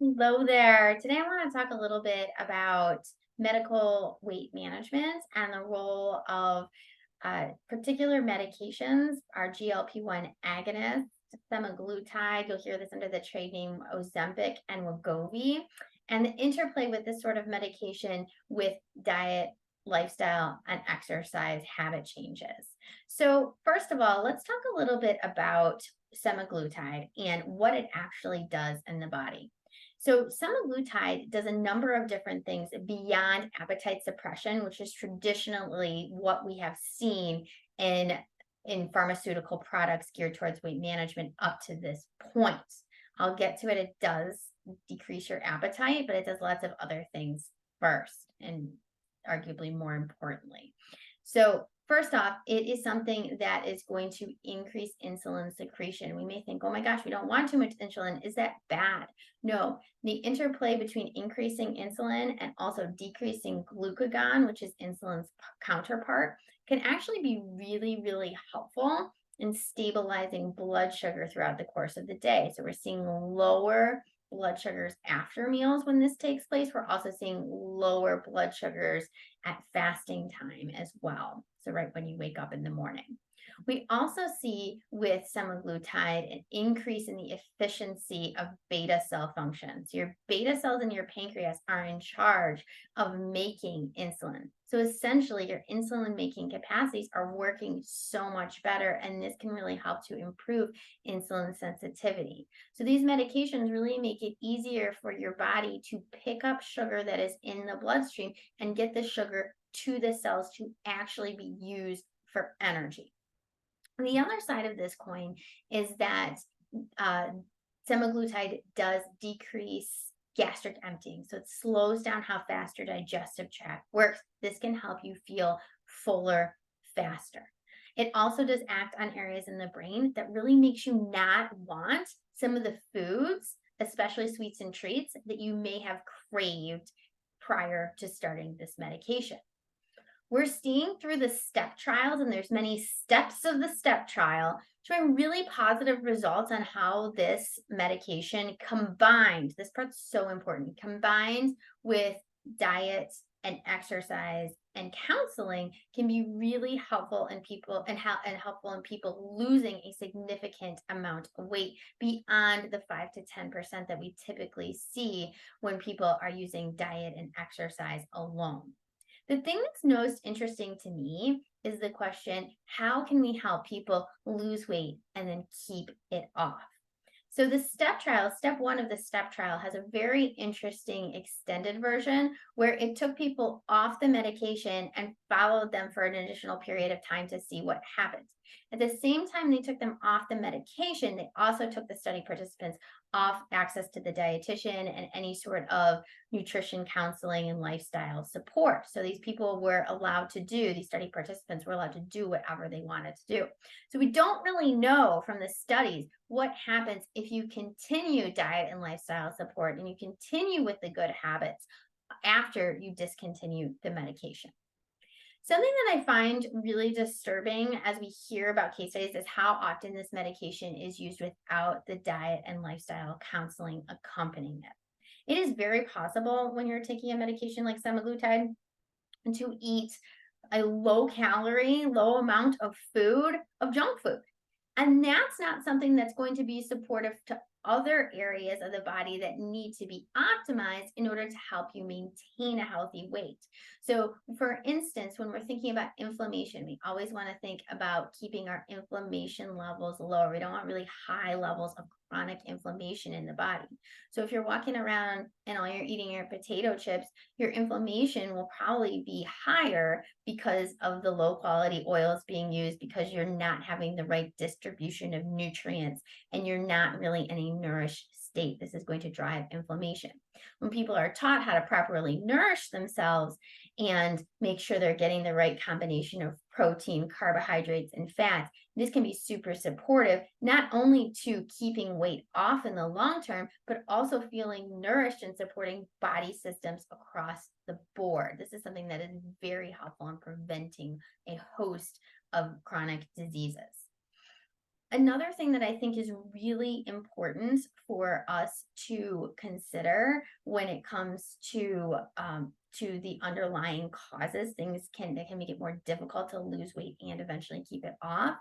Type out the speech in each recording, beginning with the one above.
Hello there. Today I want to talk a little bit about medical weight management and the role of particular medications, our GLP-1 agonists, semaglutide. You'll hear this under the trade name Ozempic and Wegovy, and the interplay with this sort of medication with diet, lifestyle, and exercise habit changes. So, first of all, let's talk a little bit about semaglutide and what it actually does in the body. So, semaglutide does a number of different things beyond appetite suppression, which is traditionally what we have seen in pharmaceutical products geared towards weight management up to this point. I'll get to it. It does decrease your appetite, but it does lots of other things first, and arguably more importantly. So, first off, it is something that is going to increase insulin secretion. We may think, oh my gosh, we don't want too much insulin. Is that bad? No, the interplay between increasing insulin and also decreasing glucagon, which is insulin's counterpart, can actually be really, really helpful in stabilizing blood sugar throughout the course of the day. So, we're seeing lower blood sugars after meals when this takes place. We're also seeing lower blood sugars at fasting time as well. So, right when you wake up in the morning. We also see with semaglutide an increase in the efficiency of beta cell function. So, your beta cells in your pancreas are in charge of making insulin. So, essentially, your insulin making capacities are working so much better, and this can really help to improve insulin sensitivity. So, these medications really make it easier for your body to pick up sugar that is in the bloodstream and get the sugar to the cells to actually be used for energy. The other side of this coin is that uh, semaglutide does decrease gastric emptying. So it slows down how fast your digestive tract works. This can help you feel fuller faster. It also does act on areas in the brain that really makes you not want some of the foods, especially sweets and treats, that you may have craved prior to starting this medication. We're seeing through the step trials, and there's many steps of the step trial, showing really positive results on how this medication combined, this part's so important, combined with diet and exercise and counseling can be really helpful in people and helpful in people losing a significant amount of weight beyond the 5 to 10% that we typically see when people are using diet and exercise alone. The thing that's most interesting to me is the question, how can we help people lose weight and then keep it off? So the step trial, step one of the step trial has a very interesting extended version where it took people off the medication and followed them for an additional period of time to see what happens. At the same time they took them off the medication, they also took the study participants off access to the dietitian and any sort of nutrition counseling and lifestyle support. So these people were allowed to do, these study participants were allowed to do whatever they wanted to do. So we don't really know from the studies what happens if you continue diet and lifestyle support and you continue with the good habits after you discontinue the medication. Something that I find really disturbing as we hear about case studies is how often this medication is used without the diet and lifestyle counseling accompanying it. It is very possible when you're taking a medication like semaglutide to eat a low calorie, low amount of food, of junk food. And that's not something that's going to be supportive to other areas of the body that need to be optimized in order to help you maintain a healthy weight. So, for instance, when we're thinking about inflammation, we always want to think about keeping our inflammation levels lower. We don't want really high levels of chronic inflammation in the body. So, if you're walking around and all you're eating are potato chips, your inflammation will probably be higher because of the low quality oils being used, because you're not having the right distribution of nutrients and you're not really in a nourished state. This is going to drive inflammation. When people are taught how to properly nourish themselves and make sure they're getting the right combination of protein, carbohydrates, and fats, this can be super supportive, not only to keeping weight off in the long term, but also feeling nourished and supporting body systems across the board. This is something that is very helpful in preventing a host of chronic diseases. Another thing that I think is really important for us to consider when it comes to the underlying causes, things that can make it more difficult to lose weight and eventually keep it off,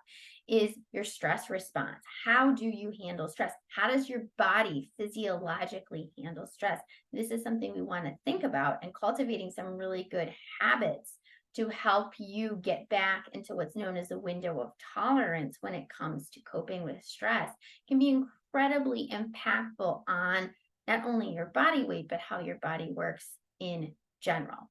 is your stress response. How do you handle stress? How does your body physiologically handle stress? This is something we want to think about, and cultivating some really good habits to help you get back into what's known as a window of tolerance when it comes to coping with stress can be incredibly impactful on not only your body weight, but how your body works in general.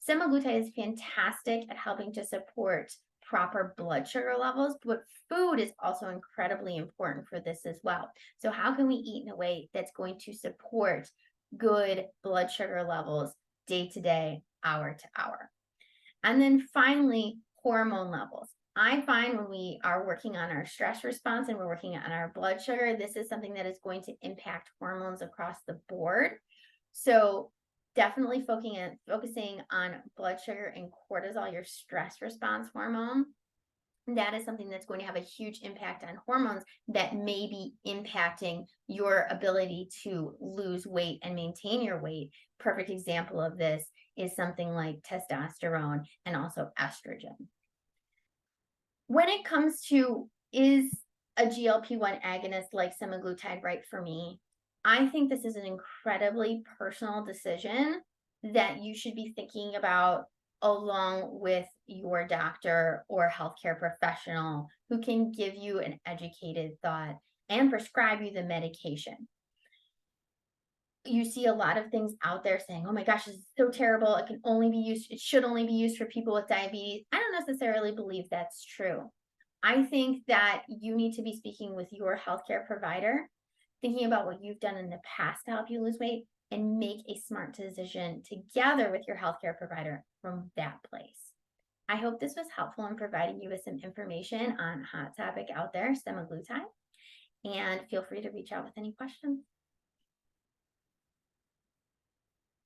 Semaglutide is fantastic at helping to support proper blood sugar levels, but food is also incredibly important for this as well. So, how can we eat in a way that's going to support good blood sugar levels day to day, hour to hour? And then finally, hormone levels. I find when we are working on our stress response and we're working on our blood sugar, this is something that is going to impact hormones across the board. So definitely focusing on blood sugar and cortisol, your stress response hormone. That is something that's going to have a huge impact on hormones that may be impacting your ability to lose weight and maintain your weight. Perfect example of this is something like testosterone and also estrogen. When it comes to, is a GLP-1 agonist like semaglutide right for me? I think this is an incredibly personal decision that you should be thinking about along with your doctor or healthcare professional who can give you an educated thought and prescribe you the medication. You see a lot of things out there saying, oh my gosh, this is so terrible. It should only be used for people with diabetes. I don't necessarily believe that's true. I think that you need to be speaking with your healthcare provider, thinking about what you've done in the past to help you lose weight, and make a smart decision together with your healthcare provider from that place. I hope this was helpful in providing you with some information on a hot topic out there, semaglutide, and feel free to reach out with any questions.